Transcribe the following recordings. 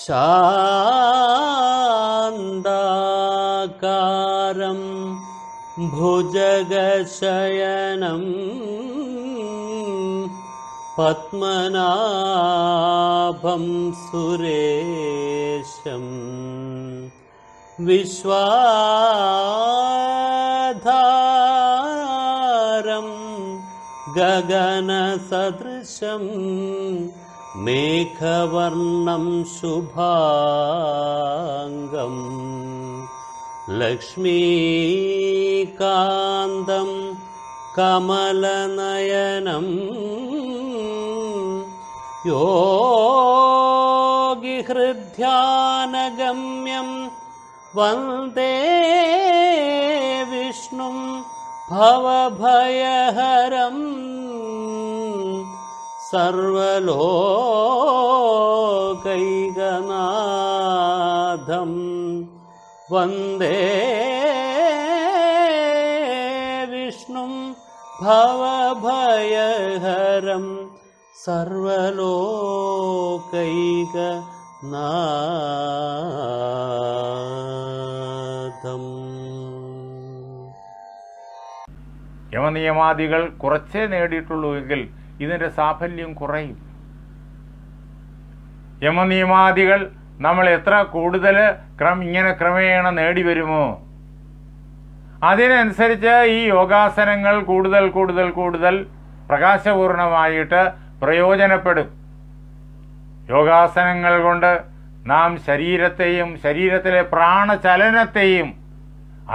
ശാന്താകാരം ഭുജഗശയനം പത്മനാഭം സുരേശം വിശ്വാധാരം ഗഗനസദൃശം മേഘവർണം ശുഭാംഗം ലക്ഷ്മീകാന്തം കമലനയനം യോഗിഹൃദ്ധ്യാനഗമ്യം വന്ദേ വിഷ്ണും ഭവഭയഹരം സർവലോകൈകനാഥം വന്ദേ വിഷ്ണും ഭവഭയഹരം സർവലോകൈകനാഥം. യമനിയമാദികൾ കുറച്ചേ നേടിയിട്ടുള്ളൂ എങ്കിൽ ഇതിൻ്റെ സാഫല്യം കുറയും. യമനിയമാദികൾ നമ്മൾ എത്ര കൂടുതൽ ഇങ്ങനെ ക്രമേണ നേടി വരുമോ അതിനനുസരിച്ച് ഈ യോഗാസനങ്ങൾ കൂടുതൽ കൂടുതൽ കൂടുതൽ പ്രകാശപൂർണമായിട്ട് പ്രയോജനപ്പെടും. യോഗാസനങ്ങൾ കൊണ്ട് നാം ശരീരത്തെയും ശരീരത്തിലെ പ്രാണചലനത്തെയും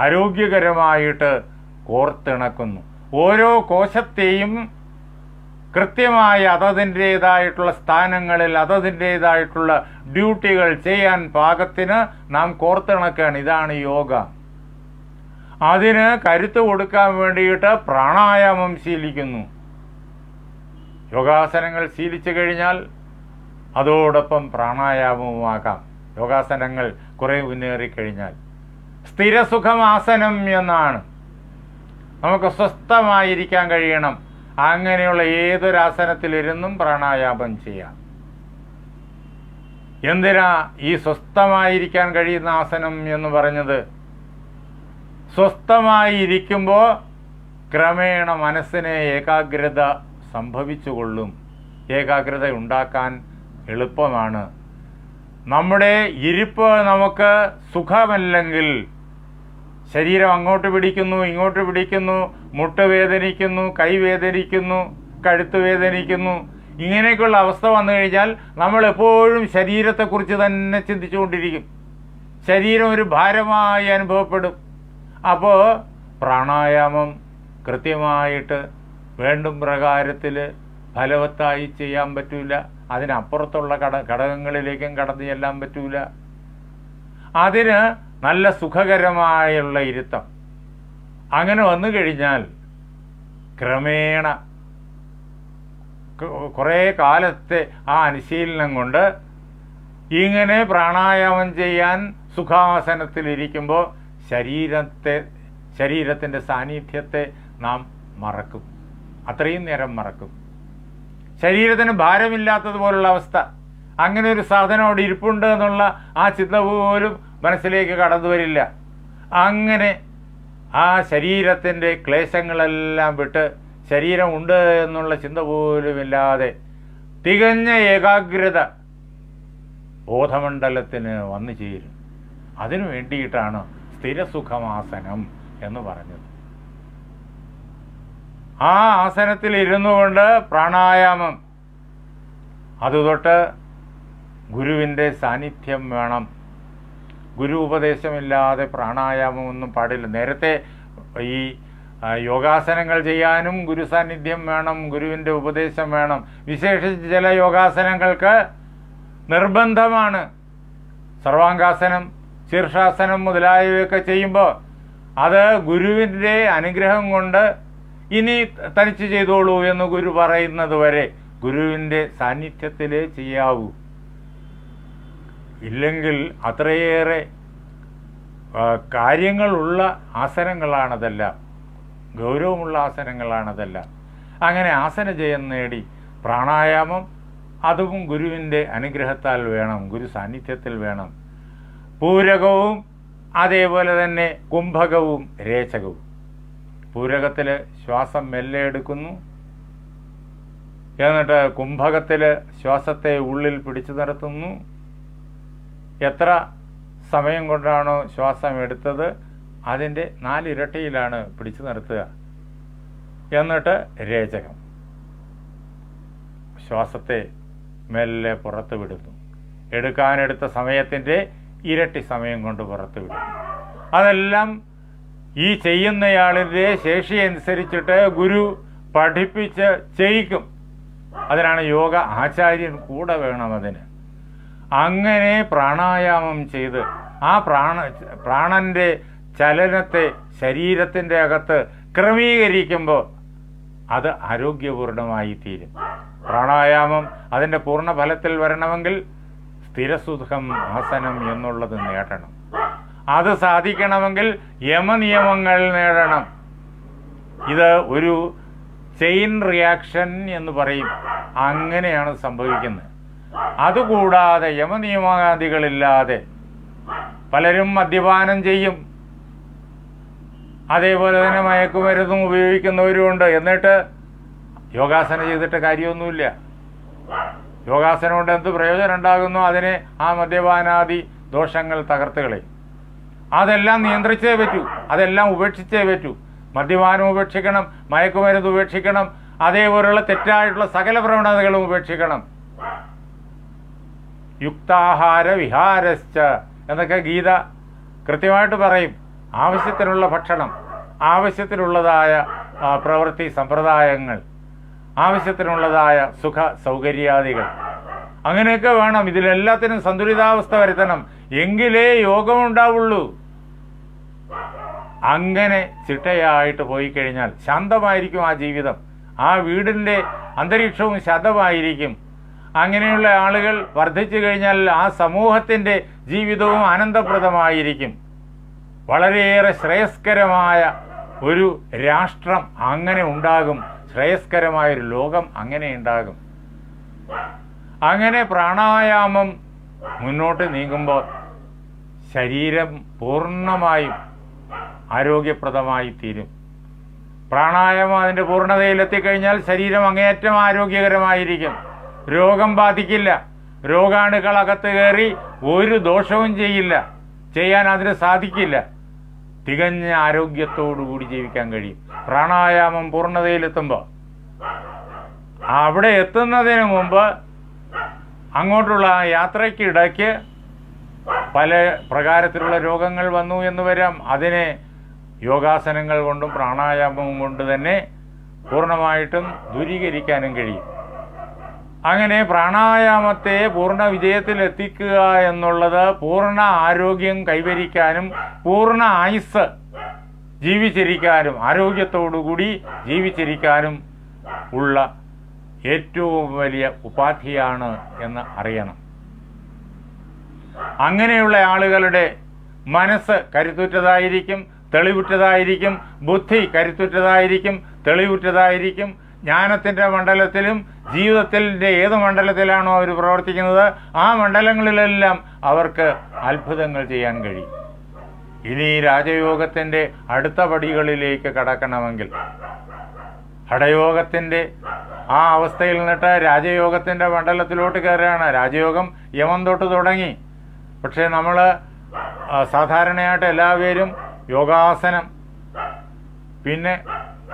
ആരോഗ്യകരമായിട്ട് കോർത്തിണക്കുന്നു. ഓരോ കോശത്തെയും കൃത്യമായി അതതിൻ്റേതായിട്ടുള്ള സ്ഥാനങ്ങളിൽ അതതിൻ്റേതായിട്ടുള്ള ഡ്യൂട്ടികൾ ചെയ്യാൻ പാകത്തിന് നാം കോർത്തിണക്കുകയാണ്. ഇതാണ് യോഗ. അതിന് കരുത്ത് കൊടുക്കാൻ വേണ്ടിയിട്ട് പ്രാണായാമം ശീലിക്കുന്നു. യോഗാസനങ്ങൾ ശീലിച്ചു കഴിഞ്ഞാൽ അതോടൊപ്പം പ്രാണായാമവുമാകാം. യോഗാസനങ്ങൾ കുറേ മുന്നേറിക്കഴിഞ്ഞാൽ സ്ഥിരസുഖമാസനം എന്നാണ്. നമുക്ക് സ്വസ്ഥമായിരിക്കാൻ കഴിയണം. അങ്ങനെയുള്ള ഏതൊരാസനത്തിലിരുന്നും പ്രാണായാമം ചെയ്യാം. എന്തിനാ ഈ സ്വസ്ഥമായിരിക്കാൻ കഴിയുന്ന ആസനം എന്ന് പറഞ്ഞത്? സ്വസ്ഥമായിരിക്കുമ്പോൾ ക്രമേണ മനസ്സിന് ഏകാഗ്രത സംഭവിച്ചുകൊള്ളും. ഏകാഗ്രത ഉണ്ടാക്കാൻ എളുപ്പമാണ്. നമ്മുടെ ഇരിപ്പ് നമുക്ക് സുഖമല്ലെങ്കിൽ ശരീരം അങ്ങോട്ട് പിടിക്കുന്നു, ഇങ്ങോട്ട് പിടിക്കുന്നു, മുട്ട് വേദനിക്കുന്നു, കൈ വേദനിക്കുന്നു, കഴുത്ത് വേദനിക്കുന്നു. ഇങ്ങനെയൊക്കെയുള്ള അവസ്ഥ വന്നു കഴിഞ്ഞാൽ നമ്മൾ എപ്പോഴും ശരീരത്തെക്കുറിച്ച് തന്നെ ചിന്തിച്ചുകൊണ്ടിരിക്കും. ശരീരം ഒരു ഭാരമായി അനുഭവപ്പെടും. അപ്പോൾ പ്രാണായാമം കൃത്യമായിട്ട് വേണ്ടും പ്രകാരത്തിൽ ഫലവത്തായി ചെയ്യാൻ പറ്റൂല. അതിനപ്പുറത്തുള്ള ഘടകങ്ങളിലേക്കും കടന്നു ചെല്ലാൻ പറ്റൂല. അതിന് നല്ല സുഖകരമായുള്ള ഇരുത്തം അങ്ങനെ വന്നു കഴിഞ്ഞാൽ ക്രമേണ കുറേ കാലത്തെ ആ അനുശീലനം കൊണ്ട് ഇങ്ങനെ പ്രാണായാമം ചെയ്യാൻ സുഖാസനത്തിലിരിക്കുമ്പോൾ ശരീരത്തിൻ്റെ സാന്നിധ്യത്തെ നാം മറക്കും. അത്രയും നേരം മറക്കും. ശരീരത്തിന് ഭാരമില്ലാത്തതുപോലുള്ള അവസ്ഥ. അങ്ങനെ ഒരു സാധനം അവിടെ ഇരിപ്പുണ്ട് എന്നുള്ള ആ ചിന്ത പോലും മനസ്സിലേക്ക് കടന്നു വരില്ല. അങ്ങനെ ആ ശരീരത്തിൻ്റെ ക്ലേശങ്ങളെല്ലാം വിട്ട് ശരീരം ഉണ്ട് എന്നുള്ള ചിന്ത പോലുമില്ലാതെ തികഞ്ഞ ഏകാഗ്രത ബോധമണ്ഡലത്തിന് വന്നു ചേരും. അതിനു വേണ്ടിയിട്ടാണ് സ്ഥിരസുഖമാസനം എന്ന് പറഞ്ഞത്. ആ ആസനത്തിൽ ഇരുന്നു കൊണ്ട് പ്രാണായാമം, അതുതൊട്ട് ഗുരുവിൻ്റെ സാന്നിധ്യം വേണം. ഗുരു ഉപദേശമില്ലാതെ പ്രാണായാമമൊന്നും പാടില്ല. നേരത്തെ ഈ യോഗാസനങ്ങൾ ചെയ്യാനും ഗുരു സാന്നിധ്യം വേണം, ഗുരുവിൻ്റെ ഉപദേശം വേണം. വിശേഷിച്ച് ചില യോഗാസനങ്ങൾക്ക് നിർബന്ധമാണ്. സർവാംഗാസനം, ശീർഷാസനം മുതലായവയൊക്കെ ചെയ്യുമ്പോൾ അത് ഗുരുവിൻ്റെ അനുഗ്രഹം കൊണ്ട് ഇനി തനിച്ച് ചെയ്തോളൂ എന്ന് ഗുരു പറയുന്നത് വരെ ഗുരുവിൻ്റെ സാന്നിധ്യത്തിലേ ചെയ്യാവൂ. ഇല്ലെങ്കിൽ അത്രയേറെ കാര്യങ്ങളുള്ള ആസനങ്ങളാണതെല്ലാം, ഗൗരവമുള്ള ആസനങ്ങളാണതെല്ലാം. അങ്ങനെ ആസനജയം നേടി പ്രാണായാമം അതും ഗുരുവിൻ്റെ അനുഗ്രഹത്താൽ വേണം, ഗുരു സാന്നിധ്യത്തിൽ വേണം. പൂരകവും അതേപോലെ തന്നെ കുംഭകവും രേചകവും. പൂരകത്തിൽ ശ്വാസം മെല്ലെ എടുക്കുന്നു, എന്നിട്ട് കുംഭകത്തിൽ ശ്വാസത്തെ ഉള്ളിൽ പിടിച്ചു നിർത്തുന്നു. എത്ര സമയം കൊണ്ടാണോ ശ്വാസം എടുത്തത് അതിൻ്റെ 4 ഇരട്ടിയിലാണ് പിടിച്ചു നിർത്തുക. എന്നിട്ട് രേചകം, ശ്വാസത്തെ മെല്ലെ പുറത്ത് വിടുന്നു. എടുക്കാനെടുത്ത സമയത്തിൻ്റെ ഇരട്ടി സമയം കൊണ്ട് പുറത്ത് വിടുന്നു. അതെല്ലാം ഈ ചെയ്യുന്നയാളിൻ്റെ ശേഷി അനുസരിച്ചിട്ട് ഗുരു പഠിപ്പിച്ച് ചെയ്യിക്കും. അതിനാണ് യോഗ ആചാര്യൻ കൂടെ വേണം അതിന്. അങ്ങനെ പ്രാണായാമം ചെയ്ത് ആ പ്രാണന്റെ ചലനത്തെ ശരീരത്തിൻ്റെ അകത്ത് ക്രമീകരിക്കുമ്പോൾ അത് ആരോഗ്യപൂർണമായി തീരും. പ്രാണായാമം അതിൻ്റെ പൂർണ്ണ ഫലത്തിൽ വരണമെങ്കിൽ സ്ഥിരസുഖം ആസനം എന്നുള്ളത് നേടണം. അത് സാധിക്കണമെങ്കിൽ യമനിയമങ്ങൾ നേടണം. ഇത് ഒരു ചെയിൻ റിയാക്ഷൻ എന്ന് പറയും. അങ്ങനെയാണ് സംഭവിക്കുന്നത്. അതുകൂടാതെ യമനിയമാദികളില്ലാതെ പലരും മദ്യപാനം ചെയ്യും, അതേപോലെ തന്നെ മയക്കുമരുന്നും ഉപയോഗിക്കുന്നവരുമുണ്ട്. എന്നിട്ട് യോഗാസനം ചെയ്തിട്ട് കാര്യമൊന്നുമില്ല. യോഗാസനം കൊണ്ട് എന്ത് പ്രയോജനം ഉണ്ടാകുന്നു? അതിനെ ആ മദ്യപാനാദി ദോഷങ്ങൾ തകർത്ത് കളയും. അതെല്ലാം നിയന്ത്രിച്ചേ പറ്റൂ, അതെല്ലാം ഉപേക്ഷിച്ചേ പറ്റൂ. മദ്യപാനം ഉപേക്ഷിക്കണം, മയക്കുമരുന്ന് ഉപേക്ഷിക്കണം, അതേപോലെയുള്ള തെറ്റായിട്ടുള്ള സകല പ്രവണതകളും ഉപേക്ഷിക്കണം. യുക്താഹാര വിഹാരശ്ച എന്നൊക്കെ ഗീത കൃത്യമായിട്ട് പറയും. ആവശ്യത്തിനുള്ള ഭക്ഷണം, ആവശ്യത്തിനുള്ളതായ പ്രവൃത്തി സമ്പ്രദായങ്ങൾ, ആവശ്യത്തിനുള്ളതായ സുഖ സൗകര്യാദികൾ, അങ്ങനെയൊക്കെ വേണം. ഇതിലെല്ലാത്തിനും സന്തുലിതാവസ്ഥ വരുത്തണം, എങ്കിലേ യോഗമുണ്ടാവുള്ളൂ. അങ്ങനെ ചിട്ടയായിട്ട് പോയി കഴിഞ്ഞാൽ ശാന്തമായിരിക്കും ആ ജീവിതം, ആ വീടിൻ്റെ അന്തരീക്ഷവും ശാന്തമായിരിക്കും. അങ്ങനെയുള്ള ആളുകൾ വർദ്ധിച്ചു കഴിഞ്ഞാൽ ആ സമൂഹത്തിൻ്റെ ജീവിതവും ആനന്ദപ്രദമായിരിക്കും. വളരെയേറെ ശ്രേയസ്കരമായ ഒരു രാഷ്ട്രം അങ്ങനെ ഉണ്ടാകും, ശ്രേയസ്കരമായൊരു ലോകം അങ്ങനെ ഉണ്ടാകും. അങ്ങനെ പ്രാണായാമം മുന്നോട്ട് നീങ്ങുമ്പോൾ ശരീരം പൂർണ്ണമായും ആരോഗ്യപ്രദമായി തീരും. പ്രാണായാമം അതിൻ്റെ പൂർണ്ണതയിലെത്തിക്കഴിഞ്ഞാൽ ശരീരം അങ്ങേയറ്റം ആരോഗ്യകരമായിരിക്കും. രോഗം ബാധിക്കില്ല, രോഗാണുക്കൾ അകത്ത് കയറി ഒരു ദോഷവും ചെയ്യില്ല, ചെയ്യാൻ അതിന് സാധിക്കില്ല. തികഞ്ഞ ആരോഗ്യത്തോടുകൂടി ജീവിക്കാൻ കഴിയും പ്രാണായാമം പൂർണ്ണതയിലെത്തുമ്പോൾ. അവിടെ എത്തുന്നതിന് മുമ്പ് അങ്ങോട്ടുള്ള യാത്രയ്ക്കിടയ്ക്ക് പല പ്രകാരത്തിലുള്ള രോഗങ്ങൾ വന്നു എന്ന് വരാം. അതിനെ യോഗാസനങ്ങൾ കൊണ്ടും പ്രാണായാമവും കൊണ്ട് തന്നെ പൂർണ്ണമായിട്ടും ദൂരീകരിക്കാനും കഴിയും. അങ്ങനെ പ്രാണായാമത്തെ പൂർണ്ണ വിജയത്തിലെത്തിക്കുക എന്നുള്ളത് പൂർണ്ണ ആരോഗ്യം കൈവരിക്കാനും പൂർണ്ണ ആയുസ് ജീവിച്ചിരിക്കാനും ആരോഗ്യത്തോടുകൂടി ജീവിച്ചിരിക്കാനും ഉള്ള ഏറ്റവും വലിയ ഉപാധിയാണ് എന്ന് അറിയണം. അങ്ങനെയുള്ള ആളുകളുടെ മനസ്സ് കരുത്തുറ്റതായിരിക്കും, തെളിവുറ്റതായിരിക്കും, ബുദ്ധി കരുത്തുറ്റതായിരിക്കും, തെളിവുറ്റതായിരിക്കും. ജ്ഞാനത്തിൻ്റെ മണ്ഡലത്തിലും ജീവിതത്തിൻ്റെ ഏത് മണ്ഡലത്തിലാണോ അവർ പ്രവർത്തിക്കുന്നത് ആ മണ്ഡലങ്ങളിലെല്ലാം അവർക്ക് അത്ഭുതങ്ങൾ ചെയ്യാൻ കഴിയും. ഇനി രാജയോഗത്തിൻ്റെ അടുത്ത പടികളിലേക്ക് കടക്കണമെങ്കിൽ ഹഠയോഗത്തിൻ്റെ ആ അവസ്ഥയിൽ നിന്നിട്ട് രാജയോഗത്തിൻ്റെ മണ്ഡലത്തിലോട്ട് കയറുകയാണ്. രാജയോഗം യമം തൊട്ട് തുടങ്ങി. പക്ഷേ നമ്മൾ സാധാരണയായിട്ട് എല്ലാവരും യോഗാസനം, പിന്നെ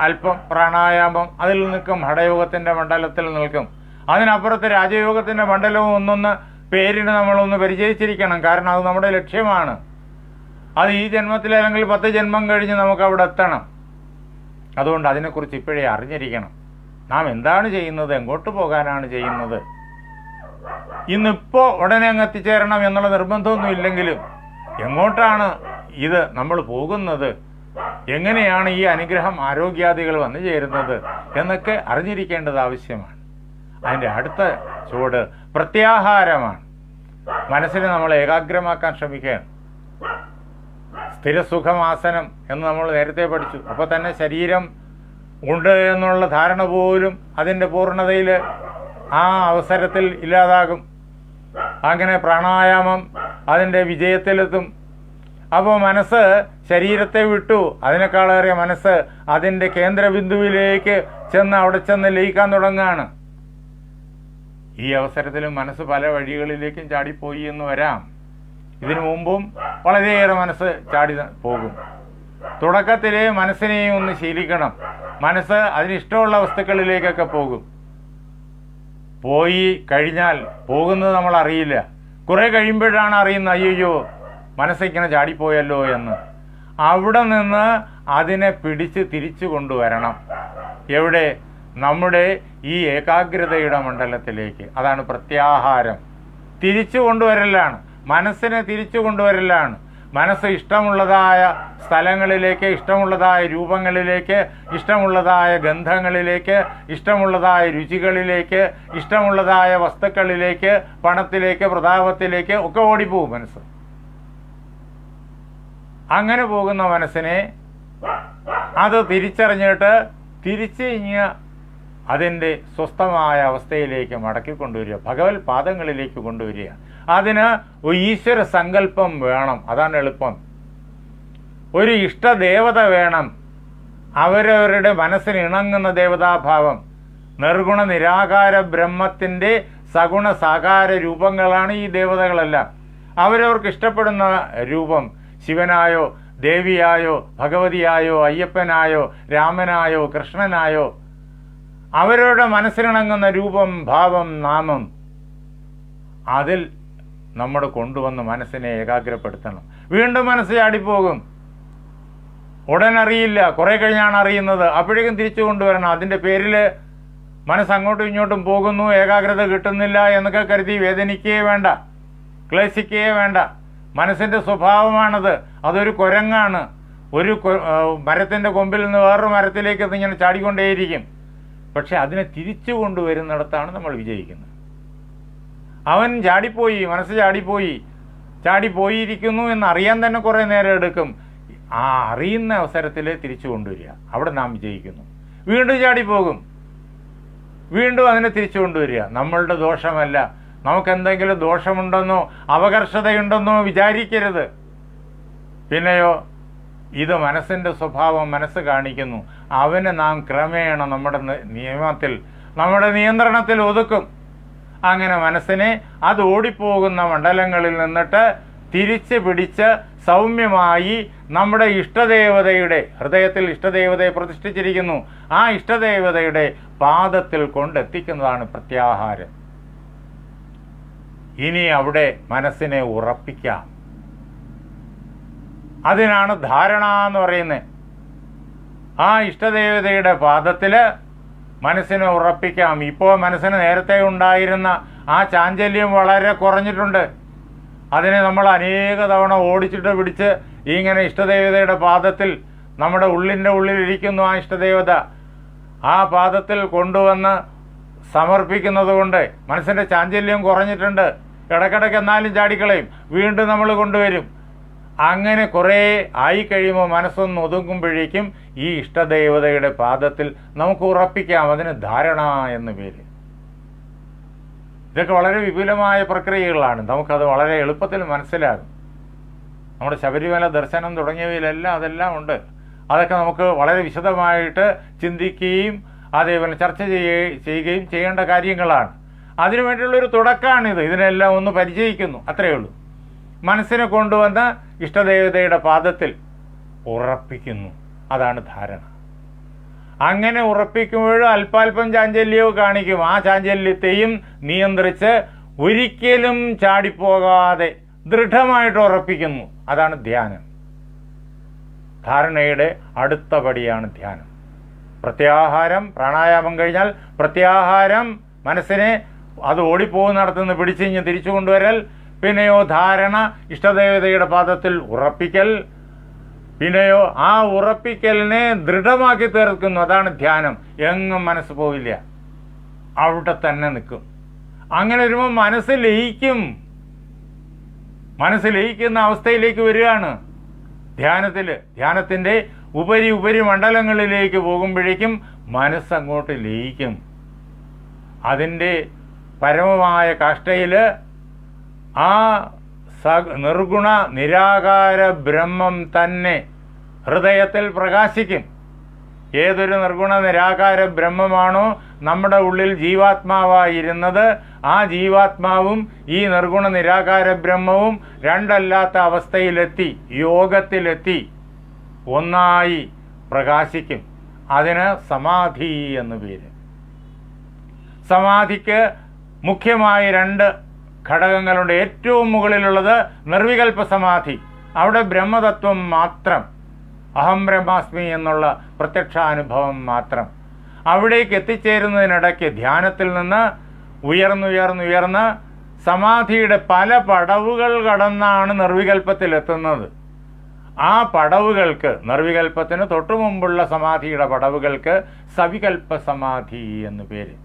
അല്പം പ്രാണായാമം, അതിൽ നിൽക്കും. ഹഠയോഗത്തിൻ്റെ മണ്ഡലത്തിൽ നിൽക്കും. അതിനപ്പുറത്ത് രാജയോഗത്തിൻ്റെ മണ്ഡലവും ഒന്നൊന്ന് പേരിന് നമ്മളൊന്ന് പരിചയിച്ചിരിക്കണം. കാരണം അത് നമ്മുടെ ലക്ഷ്യമാണ്. അത് ഈ ജന്മത്തിൽ അല്ലെങ്കിൽ 10 ജന്മം കഴിഞ്ഞ് നമുക്ക് അവിടെ എത്തണം. അതുകൊണ്ട് അതിനെക്കുറിച്ച് ഇപ്പോഴേ അറിഞ്ഞിരിക്കണം. നാം എന്താണ് ചെയ്യുന്നത്, എങ്ങോട്ട് പോകാനാണ് ചെയ്യുന്നത്. ഇന്നിപ്പോൾ ഉടനെ അങ്ങ് എത്തിച്ചേരണം എന്നുള്ള നിർബന്ധമൊന്നും ഇല്ലെങ്കിലും എങ്ങോട്ടാണ് ഇത് നമ്മൾ പോകുന്നത്, എങ്ങനെയാണ് ഈ അനുഗ്രഹം ആരോഗ്യാദികൾ വന്നു ചേരുന്നത് എന്നൊക്കെ അറിഞ്ഞിരിക്കേണ്ടത് ആവശ്യമാണ്. അതിൻ്റെ അടുത്ത ചുവട് പ്രത്യാഹാരമാണ്. മനസ്സിനെ നമ്മൾ ഏകാഗ്രമാക്കാൻ ശ്രമിക്കുകയാണ്. സ്ഥിരസുഖമാസനം എന്ന് നമ്മൾ നേരത്തെ പഠിച്ചു. അപ്പോൾ തന്നെ ശരീരം ഉണ്ട് എന്നുള്ള ധാരണ പോലും അതിൻ്റെ പൂർണ്ണതയിൽ ആ അവസരത്തിൽ ഇല്ലാതാകും. അങ്ങനെ പ്രാണായാമം അതിൻ്റെ വിജയത്തിലെത്തും. അപ്പോൾ മനസ്സ് ശരീരത്തെ വിട്ടു, അതിനേക്കാളേറെ മനസ്സ് അതിൻ്റെ കേന്ദ്രബിന്ദുവിലേക്ക് ചെന്ന് അവിടെ ചെന്ന് ലയിക്കാൻ തുടങ്ങുകയാണ്. ഈ അവസരത്തിൽ മനസ്സ് പല വഴികളിലേക്കും ചാടിപ്പോയി എന്ന് വരാം. ഇതിനു മുമ്പും വളരെയേറെ മനസ്സ് ചാടി പോകും. തുടക്കത്തിൽ മനസ്സിനെയും ഒന്ന് ശീലിക്കണം. മനസ്സ് അതിനിഷ്ടമുള്ള വസ്തുക്കളിലേക്കൊക്കെ പോകും. പോയി കഴിഞ്ഞാൽ പോകുന്നത് നമ്മൾ അറിയില്ല. കുറേ കഴിയുമ്പോഴാണ് അറിയുന്നത്, അയ്യോ മനസ്സിങ്ങനെ ചാടിപ്പോയല്ലോ എന്ന്. അവിടെ നിന്ന് അതിനെ പിടിച്ച് തിരിച്ചു കൊണ്ടുവരണം. എവിടെ? നമ്മുടെ ഈ ഏകാഗ്രതയുടെ മണ്ഡലത്തിലേക്ക്. അതാണ് പ്രത്യാഹാരം. തിരിച്ചു കൊണ്ടുവരലാണ്, മനസ്സിനെ തിരിച്ചു കൊണ്ടുവരലാണ്. മനസ്സ് ഇഷ്ടമുള്ളതായ സ്ഥലങ്ങളിലേക്ക്, ഇഷ്ടമുള്ളതായ രൂപങ്ങളിലേക്ക്, ഇഷ്ടമുള്ളതായ ഗന്ധങ്ങളിലേക്ക്, ഇഷ്ടമുള്ളതായ രുചികളിലേക്ക്, ഇഷ്ടമുള്ളതായ വസ്തുക്കളിലേക്ക്, പണത്തിലേക്ക്, പ്രതാപത്തിലേക്ക് ഒക്കെ ഓടിപ്പോകും മനസ്സ്. അങ്ങനെ പോകുന്ന മനസ്സിനെ അത് തിരിച്ചറിഞ്ഞിട്ട് തിരിച്ച് അതിൻ്റെ സ്വസ്ഥമായ അവസ്ഥയിലേക്ക് മടക്കിക്കൊണ്ടുവരിക, ഭഗവത് പാദങ്ങളിലേക്ക് കൊണ്ടുവരിക. അതിന് ഒരു ഈശ്വര സങ്കല്പം വേണം. അതാണ് എളുപ്പം. ഒരു ഇഷ്ടദേവത വേണം. അവരവരുടെ മനസ്സിന് ഇണങ്ങുന്ന ദേവതാഭാവം. നിർഗുണ നിരാകാര ബ്രഹ്മത്തിൻ്റെ സഗുണ സാകാര രൂപങ്ങളാണ് ഈ ദേവതകളെല്ലാം. അവരവർക്ക് ഇഷ്ടപ്പെടുന്ന രൂപം, ശിവനായോ ദേവിയായോ ഭഗവതിയായോ അയ്യപ്പനായോ രാമനായോ കൃഷ്ണനായോ, അവരുടെ മനസ്സിനിണങ്ങുന്ന രൂപം, ഭാവം, നാമം, അതിൽ നമ്മൾ കൊണ്ടുവന്ന് മനസ്സിനെ ഏകാഗ്രപ്പെടുത്തണം. വീണ്ടും മനസ്സ് ചാടിപ്പോകും. ഉടനറിയില്ല, കുറേ കഴിഞ്ഞാണ് അറിയുന്നത്. അപ്പോഴേക്കും തിരിച്ചു കൊണ്ടുവരണം. അതിൻ്റെ പേരിൽ മനസ്സ് അങ്ങോട്ടും ഇങ്ങോട്ടും പോകുന്നു, ഏകാഗ്രത കിട്ടുന്നില്ല എന്നൊക്കെ കരുതി വേദനിക്കുകയേ വേണ്ട, ക്ലേശിക്കുകയേ വേണ്ട. മനസ്സിൻ്റെ സ്വഭാവമാണത്. അതൊരു കുരങ്ങാണ്. ഒരു മരത്തിൻ്റെ കൊമ്പിൽ നിന്ന് വേറൊരു മരത്തിലേക്ക് ഇങ്ങനെ ചാടിക്കൊണ്ടേയിരിക്കും. പക്ഷെ അതിനെ തിരിച്ചു കൊണ്ടുവരുന്നിടത്താണ് നമ്മൾ വിജയിക്കുന്നത്. അവൻ ചാടിപ്പോയി, മനസ്സ് ചാടിപ്പോയിരിക്കുന്നു എന്നറിയാൻ തന്നെ കുറേ നേരം എടുക്കും. ആ അറിയുന്ന അവസരത്തിൽ തിരിച്ചു കൊണ്ടുവരിക, അവിടെ നാം വിജയിക്കുന്നു. വീണ്ടും ചാടിപ്പോകും, വീണ്ടും അതിനെ തിരിച്ചു കൊണ്ടുവരിക. നമ്മളുടെ ദോഷമല്ല. നമുക്കെന്തെങ്കിലും ദോഷമുണ്ടെന്നോ അപകർഷതയുണ്ടെന്നോ വിചാരിക്കരുത്. പിന്നെയോ ഇത് മനസ്സിൻ്റെ സ്വഭാവം മനസ്സ് കാണിക്കുന്നു. അവനെ നാം ക്രമേണ നമ്മുടെ നിയമത്തിൽ, നമ്മുടെ നിയന്ത്രണത്തിൽ ഒതുക്കും. അങ്ങനെ മനസ്സിനെ അത് ഓടിപ്പോകുന്ന മണ്ഡലങ്ങളിൽ നിന്നിട്ട് തിരിച്ച് പിടിച്ച് സൗമ്യമായി നമ്മുടെ ഇഷ്ടദേവതയുടെ ഹൃദയത്തിൽ ഇഷ്ടദേവതയെ പ്രതിഷ്ഠിച്ചിരിക്കുന്നു. ആ ഇഷ്ടദേവതയുടെ പാദത്തിൽ കൊണ്ടെത്തിക്കുന്നതാണ് പ്രത്യാഹാരം. ഇനി അവിടെ മനസ്സിനെ ഉറപ്പിക്കാം. അതിനാണ് ധാരണ എന്ന് പറയുന്നത്. ആ ഇഷ്ടദേവതയുടെ പാദത്തിൽ മനസ്സിനെ ഉറപ്പിക്കാം. ഇപ്പോൾ മനസ്സിന് നേരത്തെ ഉണ്ടായിരുന്ന ആ ചാഞ്ചല്യം വളരെ കുറഞ്ഞിട്ടുണ്ട്. അതിനെ നമ്മൾ അനേക തവണ ഓടിച്ചിട്ട് പിടിച്ച് ഇങ്ങനെ ഇഷ്ടദേവതയുടെ പാദത്തിൽ, നമ്മുടെ ഉള്ളിൻ്റെ ഉള്ളിലിരിക്കുന്നു ആ ഇഷ്ടദേവത, ആ പാദത്തിൽ കൊണ്ടുവന്ന് സമർപ്പിക്കുന്നത് കൊണ്ട് മനസ്സിൻ്റെ ചാഞ്ചല്യം കുറഞ്ഞിട്ടുണ്ട്. ഇടയ്ക്കിടയ്ക്ക് എന്നാലും ചാടിക്കളയും, വീണ്ടും നമ്മൾ കൊണ്ടുവരും. അങ്ങനെ കുറേ ആയിക്കഴിയുമ്പോൾ മനസ്സൊന്ന് ഒതുങ്ങുമ്പോഴേക്കും ഈ ഇഷ്ടദേവതയുടെ പാദത്തിൽ നമുക്ക് ഉറപ്പിക്കാം. അതിന് ധാരണ എന്ന് പേര്. ഇതൊക്കെ വളരെ വിപുലമായ പ്രക്രിയകളാണ്. നമുക്കത് വളരെ എളുപ്പത്തിൽ മനസ്സിലാകും. നമ്മുടെ ശബരിമല ദർശനം തുടങ്ങിയവയിലെല്ലാം അതെല്ലാം ഉണ്ട്. അതൊക്കെ നമുക്ക് വളരെ വിശദമായിട്ട് ചിന്തിക്കുകയും അതേപോലെ ചർച്ച ചെയ്യുകയും ചെയ്യേണ്ട കാര്യങ്ങളാണ്. അതിനുവേണ്ടിയുള്ളൊരു തുടക്കമാണിത്. ഇതിനെല്ലാം ഒന്ന് പരിചയിക്കുന്നു, അത്രയേ ഉള്ളൂ. മനസ്സിനെ കൊണ്ടുവന്ന് ഇഷ്ടദേവതയുടെ പാദത്തിൽ ഉറപ്പിക്കുന്നു. അതാണ് ധാരണ. അങ്ങനെ ഉറപ്പിക്കുമ്പോഴും അല്പാൽപ്പം ചാഞ്ചല്യവും കാണിക്കും. ആ ചാഞ്ചല്യത്തെയും നിയന്ത്രിച്ച് ഒരിക്കലും ചാടിപ്പോകാതെ ദൃഢമായിട്ട് ഉറപ്പിക്കുന്നു. അതാണ് ധ്യാനം. ധാരണയുടെ അടുത്ത പടിയാണ് ധ്യാനം. പ്രത്യാഹാരം, പ്രാണായാമം കഴിഞ്ഞാൽ പ്രത്യാഹാരം, മനസ്സിനെ അത് ഓടിപ്പോകുന്നിടത്തുനിന്ന് പിടിച്ചിഞ്ഞ് തിരിച്ചു കൊണ്ടുവരൽ. പിന്നെയോ ധാരണ, ഇഷ്ടദേവതയുടെ പാദത്തിൽ ഉറപ്പിക്കൽ. പിന്നെയോ ആ ഉറപ്പിക്കലിനെ ദൃഢമാക്കി തീർക്കുന്നു. അതാണ് ധ്യാനം. എങ്ങും മനസ്സ് പോവില്ല, അവിടെ തന്നെ നിൽക്കും. അങ്ങനെ വരുമ്പോൾ മനസ്സ് ലയിക്കും. മനസ്സ് ലയിക്കുന്ന അവസ്ഥയിലേക്ക് വരികയാണ് ധ്യാനത്തിൻ്റെ ഉപരി മണ്ഡലങ്ങളിലേക്ക് പോകുമ്പോഴേക്കും മനസ്സങ്ങോട്ട് ലയിക്കും. അതിൻ്റെ പരമമായ കാഷ്ഠയിൽ ആ നിർഗുണ നിരാകാര ബ്രഹ്മം തന്നെ ഹൃദയത്തിൽ പ്രകാശിക്കും. ഏതൊരു നിർഗുണ നിരാകാര ബ്രഹ്മമാണോ നമ്മുടെ ഉള്ളിൽ ജീവാത്മാവായിരുന്നത്, ആ ജീവാത്മാവും ഈ നിർഗുണ നിരാകാര ബ്രഹ്മവും രണ്ടല്ലാത്ത അവസ്ഥയിലെത്തി, യോഗത്തിലെത്തി ഒന്നായി പ്രകാശിക്കും. അതിന് സമാധി എന്ന് പേര്. സമാധിക്ക് മുഖ്യമായി രണ്ട് ഘടകങ്ങളുണ്ട്. ഏറ്റവും മുകളിലുള്ളത് നിർവികൽപ്പ സമാധി. അവിടെ ബ്രഹ്മതത്വം മാത്രം, അഹം ബ്രഹ്മാസ്മി എന്നുള്ള പ്രത്യക്ഷാനുഭവം മാത്രം. അവിടേക്ക് എത്തിച്ചേരുന്നതിനിടയ്ക്ക് ധ്യാനത്തിൽ നിന്ന് ഉയർന്നുയർന്നുയർന്ന് സമാധിയുടെ പല പടവുകൾ കടന്നാണ് നിർവികൽപ്പത്തിലെത്തുന്നത്. ആ പടവുകൾക്ക്, നിർവികൽപ്പത്തിന് തൊട്ടു മുമ്പുള്ള സമാധിയുടെ പടവുകൾക്ക് സവികൽപ്പ സമാധി എന്ന് പേര്.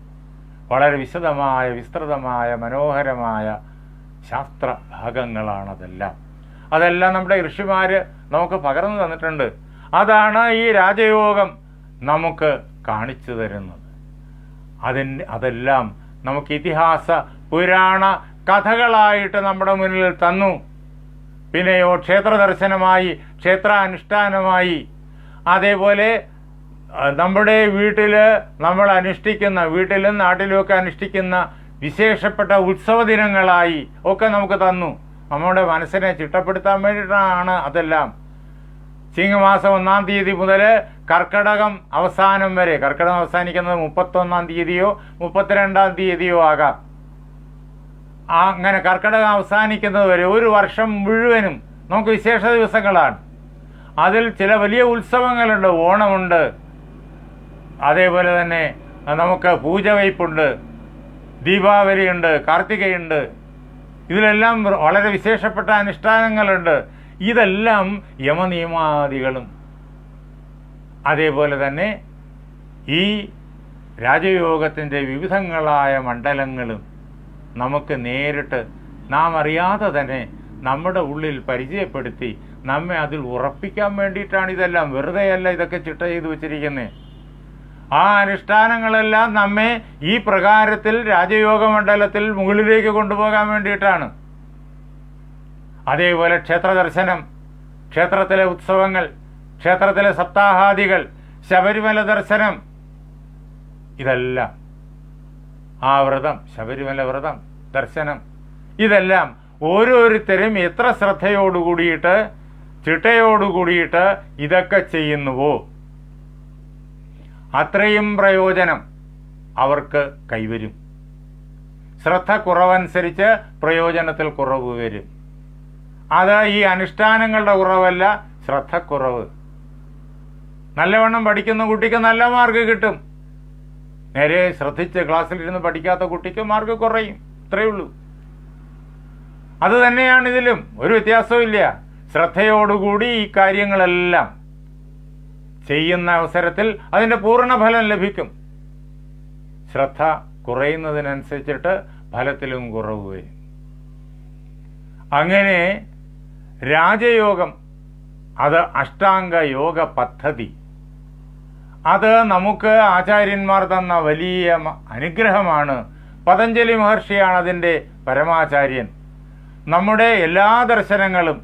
വളരെ വിശദമായ, വിസ്തൃതമായ, മനോഹരമായ ശാസ്ത്രഭാഗങ്ങളാണതെല്ലാം. അതെല്ലാം നമ്മുടെ ഋഷിമാർ നമുക്ക് പകർന്നു തന്നിട്ടുണ്ട്. അതാണ് ഈ രാജയോഗം നമുക്ക് കാണിച്ചു തരുന്നത്. അതെല്ലാം നമുക്ക് ഇതിഹാസ പുരാണ കഥകളായിട്ട് നമ്മുടെ മുന്നിൽ തന്നു. പിന്നെയോ ക്ഷേത്ര ദർശനമായി, ക്ഷേത്രാനുഷ്ഠാനമായി, അതേപോലെ നമ്മുടെ വീട്ടിൽ നമ്മൾ അനുഷ്ഠിക്കുന്ന, വീട്ടിലും നാട്ടിലുമൊക്കെ അനുഷ്ഠിക്കുന്ന വിശേഷപ്പെട്ട ഉത്സവ ദിനങ്ങളായി ഒക്കെ നമുക്ക് തന്നു. നമ്മുടെ മനസ്സിനെ ചിട്ടപ്പെടുത്താൻ വേണ്ടിയിട്ടാണ് അതെല്ലാം. ചിങ്ങമാസം 1-ാം തീയതി മുതൽ കർക്കടകം അവസാനം വരെ, കർക്കടകം അവസാനിക്കുന്നത് 31-ാം തീയതിയോ 32-ാം തീയതിയോ ആകാം. അങ്ങനെ കർക്കടകം അവസാനിക്കുന്നത് വരെ ഒരു വർഷം മുഴുവനും നമുക്ക് വിശേഷ ദിവസങ്ങളാണ്. അതിൽ ചില വലിയ ഉത്സവങ്ങളുണ്ട്. ഓണമുണ്ട്, അതേപോലെ തന്നെ നമുക്ക് പൂജവയ്പ്പുണ്ട്, ദീപാവലിയുണ്ട്, കാർത്തികയുണ്ട്. ഇതിലെല്ലാം വളരെ വിശേഷപ്പെട്ട അനുഷ്ഠാനങ്ങളുണ്ട്. ഇതെല്ലാം യമനിയമാദികളും അതേപോലെ തന്നെ ഈ രാജയോഗത്തിൻ്റെ വിവിധങ്ങളായ മണ്ഡലങ്ങളും നമുക്ക് നേരിട്ട് നാം അറിയാതെ തന്നെ നമ്മുടെ ഉള്ളിൽ പരിചയപ്പെടുത്തി നമ്മെ അതിൽ ഉറപ്പിക്കാൻ വേണ്ടിയിട്ടാണ് ഇതെല്ലാം. വെറുതെയല്ല ഇതൊക്കെ ചിട്ട ചെയ്ത് വച്ചിരിക്കുന്നത്. ആ അനുഷ്ഠാനങ്ങളെല്ലാം നമ്മെ ഈ പ്രകാരത്തിൽ രാജയോഗ മണ്ഡലത്തിൽ മുകളിലേക്ക് കൊണ്ടുപോകാൻ വേണ്ടിയിട്ടാണ്. അതേപോലെ ക്ഷേത്ര ദർശനം, ക്ഷേത്രത്തിലെ ഉത്സവങ്ങൾ, ക്ഷേത്രത്തിലെ സപ്താഹാദികൾ, ശബരിമല ദർശനം, ഇതെല്ലാം ആ വ്രതം, ശബരിമല വ്രതം, ദർശനം, ഇതെല്ലാം ഓരോരുത്തരും എത്ര ശ്രദ്ധയോടുകൂടിയിട്ട് ചിട്ടയോടുകൂടിയിട്ട് ഇതൊക്കെ ചെയ്യുന്നുവോ അത്രയും പ്രയോജനം അവർക്ക് കൈവരും. ശ്രദ്ധ കുറവനുസരിച്ച് പ്രയോജനത്തിൽ കുറവ് വരും. അത് ഈ അനുഷ്ഠാനങ്ങളുടെ കുറവല്ല, ശ്രദ്ധക്കുറവ്. നല്ലവണ്ണം പഠിക്കുന്ന കുട്ടിക്ക് നല്ല മാർക്ക് കിട്ടും. നേരെ ശ്രദ്ധിച്ച് ക്ലാസ്സിലിരുന്ന് പഠിക്കാത്ത കുട്ടിക്ക് മാർക്ക് കുറയും. ഇത്രയേ ഉള്ളൂ. അത് തന്നെയാണ് ഇതിലും, ഒരു വ്യത്യാസവും ഇല്ല. ശ്രദ്ധയോടുകൂടി ഈ കാര്യങ്ങളെല്ലാം ചെയ്യുന്ന അവസരത്തിൽ അതിൻ്റെ പൂർണ്ണഫലം ലഭിക്കും. ശ്രദ്ധ കുറയുന്നതിനനുസരിച്ചിട്ട് ഫലത്തിലും കുറവ് വരും. അങ്ങനെ രാജയോഗം അത് അഷ്ടാംഗ യോഗ പദ്ധതി. അത് നമുക്ക് ആചാര്യന്മാർ തന്ന വലിയ അനുഗ്രഹമാണ്. പതഞ്ജലി മഹർഷിയാണ് അതിൻ്റെ പരമാചാര്യൻ. നമ്മുടെ എല്ലാ ദർശനങ്ങളും,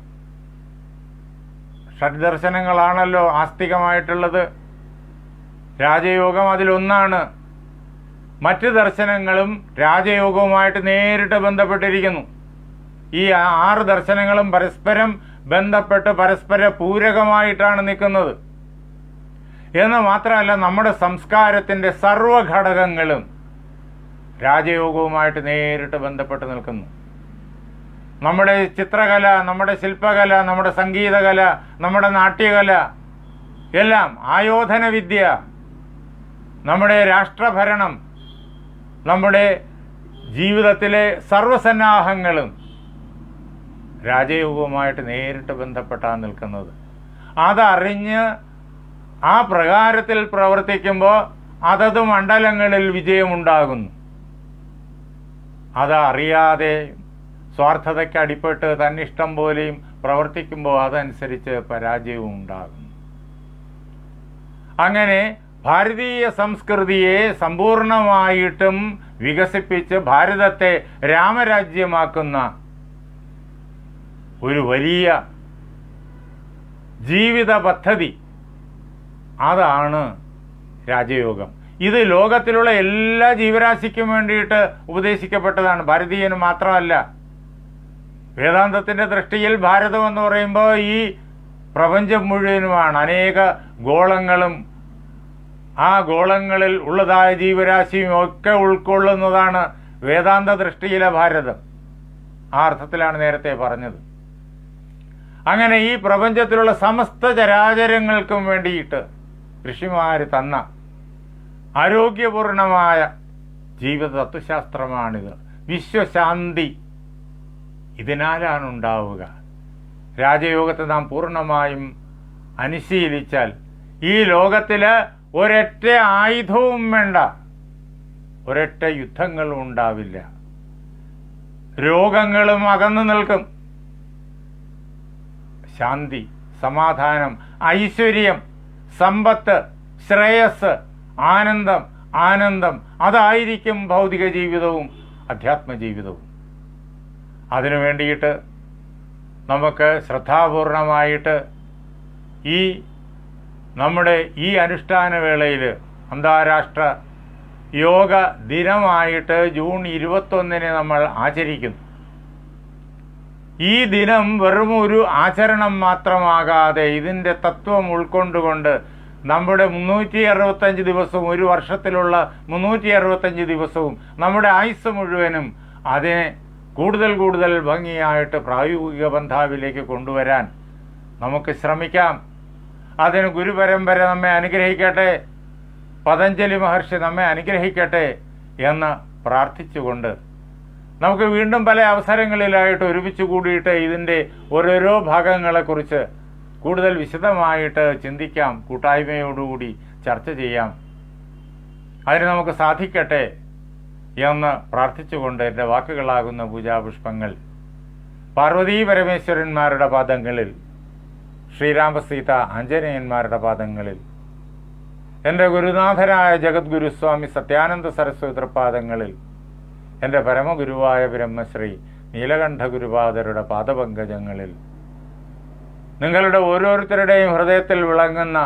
ഷഡ്ദർശനങ്ങളാണല്ലോ ആസ്തികമായിട്ടുള്ളത്. രാജയോഗം അതിലൊന്നാണ്. മറ്റ് ദർശനങ്ങളും രാജയോഗവുമായിട്ട് നേരിട്ട് ബന്ധപ്പെട്ടിരിക്കുന്നു. ഈ 6 ദർശനങ്ങളും പരസ്പരം ബന്ധപ്പെട്ട് പരസ്പര പൂരകമായിട്ടാണ് നിൽക്കുന്നത്. എന്ന് മാത്രമല്ല, നമ്മുടെ സംസ്കാരത്തിൻ്റെ സർവ്വഘടകങ്ങളും രാജയോഗവുമായിട്ട് നേരിട്ട് ബന്ധപ്പെട്ട് നിൽക്കുന്നു. നമ്മുടെ ചിത്രകല, നമ്മുടെ ശില്പകല, നമ്മുടെ സംഗീതകല, നമ്മുടെ നാട്യകല, എല്ലാം, ആയോധന വിദ്യ, നമ്മുടെ രാഷ്ട്രഭരണം, നമ്മുടെ ജീവിതത്തിലെ സർവസന്നാഹങ്ങളും രാജയോഗവുമായിട്ട് നേരിട്ട് ബന്ധപ്പെട്ടാണ് നിൽക്കുന്നത്. അതറിഞ്ഞ് ആ പ്രകാരത്തിൽ പ്രവർത്തിക്കുമ്പോൾ അതത് മണ്ഡലങ്ങളിൽ വിജയമുണ്ടാകുന്നു. അതറിയാതെ സ്വാർത്ഥതയ്ക്ക് അടിപ്പെട്ട് തന്നിഷ്ടം പോലെയും പ്രവർത്തിക്കുമ്പോൾ അതനുസരിച്ച് പരാജയവും ഉണ്ടാകുന്നു. അങ്ങനെ ഭാരതീയ സംസ്കൃതിയെ സമ്പൂർണമായിട്ടും വികസിപ്പിച്ച് ഭാരതത്തെ രാമരാജ്യമാക്കുന്ന ഒരു വലിയ ജീവിത പദ്ധതി, അതാണ് രാജയോഗം. ഇത് ലോകത്തിലുള്ള എല്ലാ ജീവരാശിക്കും വേണ്ടിയിട്ട് ഉപദേശിക്കപ്പെട്ടതാണ്, ഭാരതീയന് മാത്രമല്ല. വേദാന്തത്തിൻ്റെ ദൃഷ്ടിയിൽ ഭാരതം എന്ന് പറയുമ്പോൾ ഈ പ്രപഞ്ചം മുഴുവനുമാണ്. അനേക ഗോളങ്ങളും ആ ഗോളങ്ങളിൽ ഉള്ളതായ ജീവരാശിയും ഒക്കെ ഉൾക്കൊള്ളുന്നതാണ് വേദാന്ത ദൃഷ്ടിയിലെ ഭാരതം. ആ അർത്ഥത്തിലാണ് നേരത്തെ പറഞ്ഞത്. അങ്ങനെ ഈ പ്രപഞ്ചത്തിലുള്ള സമസ്ത ചരാചരങ്ങൾക്കും വേണ്ടിയിട്ട് ഋഷിമാർ തന്ന ആരോഗ്യപൂർണമായ ജീവിത തത്വശാസ്ത്രമാണിത്. വിശ്വശാന്തി ഇതിനാലാണ് ഉണ്ടാവുക. രാജയോഗത്തെ നാം പൂർണ്ണമായും അനുശീലിച്ചാൽ ഈ ലോകത്തിൽ ഒരൊറ്റ ആയുധവും വേണ്ട, ഒരൊറ്റ യുദ്ധങ്ങളും ഉണ്ടാവില്ല, രോഗങ്ങളും അകന്നു നിൽക്കും. ശാന്തി, സമാധാനം, ഐശ്വര്യം, സമ്പത്ത്, ശ്രേയസ്, ആനന്ദം, ആനന്ദം, അതായിരിക്കും ഭൗതിക ജീവിതവും അധ്യാത്മജീവിതവും. അതിനു വേണ്ടിയിട്ട് നമുക്ക് ശ്രദ്ധാപൂർണമായിട്ട് ഈ നമ്മുടെ ഈ അനുഷ്ഠാന വേളയിൽ അന്താരാഷ്ട്ര യോഗ ദിനമായിട്ട് ജൂൺ 21 നമ്മൾ ആചരിക്കുന്നു. ഈ ദിനം വെറും ഒരു ആചരണം മാത്രമാകാതെ ഇതിൻ്റെ തത്വം ഉൾക്കൊണ്ടുകൊണ്ട് നമ്മുടെ 365 ദിവസവും, ഒരു വർഷത്തിലുള്ള 365 ദിവസവും, നമ്മുടെ ആയുസ് മുഴുവനും അതിനെ കൂടുതൽ കൂടുതൽ ഭംഗിയായിട്ട് പ്രായോഗിക ബന്ധാവിലേക്ക് കൊണ്ടുവരാൻ നമുക്ക് ശ്രമിക്കാം. അതിന് ഗുരുപരമ്പര നമ്മെ അനുഗ്രഹിക്കട്ടെ, പതഞ്ജലി മഹർഷി നമ്മെ അനുഗ്രഹിക്കട്ടെ എന്ന് പ്രാർത്ഥിച്ചുകൊണ്ട് നമുക്ക് വീണ്ടും പല അവസരങ്ങളിലായിട്ട് ഒരുമിച്ച് കൂടിയിട്ട് ഇതിൻ്റെ ഓരോരോ ഭാഗങ്ങളെക്കുറിച്ച് കൂടുതൽ വിശദമായിട്ട് ചിന്തിക്കാം, കൂട്ടായ്മയോടുകൂടി ചർച്ച ചെയ്യാം. അതിന് നമുക്ക് സാധിക്കട്ടെ എന്ന് പ്രാർത്ഥിച്ചുകൊണ്ട് എൻ്റെ വാക്കുകളാകുന്ന പൂജാപുഷ്പങ്ങൾ പാർവതീ പരമേശ്വരന്മാരുടെ പാദങ്ങളിൽ, ശ്രീരാമസീത ആഞ്ജനേയന്മാരുടെ പാദങ്ങളിൽ, എൻ്റെ ഗുരുനാഥനായ ജഗദ്ഗുരുസ്വാമി സത്യാനന്ദ സരസ്വതി തൃപ്പാദങ്ങളിൽ, എൻ്റെ പരമഗുരുവായ ബ്രഹ്മശ്രീ നീലകണ്ഠ ഗുരുപാദരുടെ പാദപങ്കജങ്ങളിൽ, നിങ്ങളുടെ ഓരോരുത്തരുടെയും ഹൃദയത്തിൽ വിളങ്ങുന്ന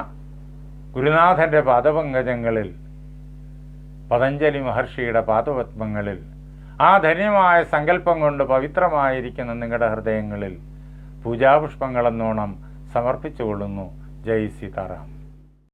ഗുരുനാഥൻ്റെ പാദപങ്കജങ്ങളിൽ, പതഞ്ജലി മഹർഷിയുടെ പാദപത്മങ്ങളിൽ, ആ ധന്യമായ സങ്കല്പം കൊണ്ട് പവിത്രമായിരിക്കുന്ന നിങ്ങളുടെ ഹൃദയങ്ങളിൽ പൂജാപുഷ്പങ്ങളെന്നോണം സമർപ്പിച്ചുകൊള്ളുന്നു. ജയ് സീതാറാം.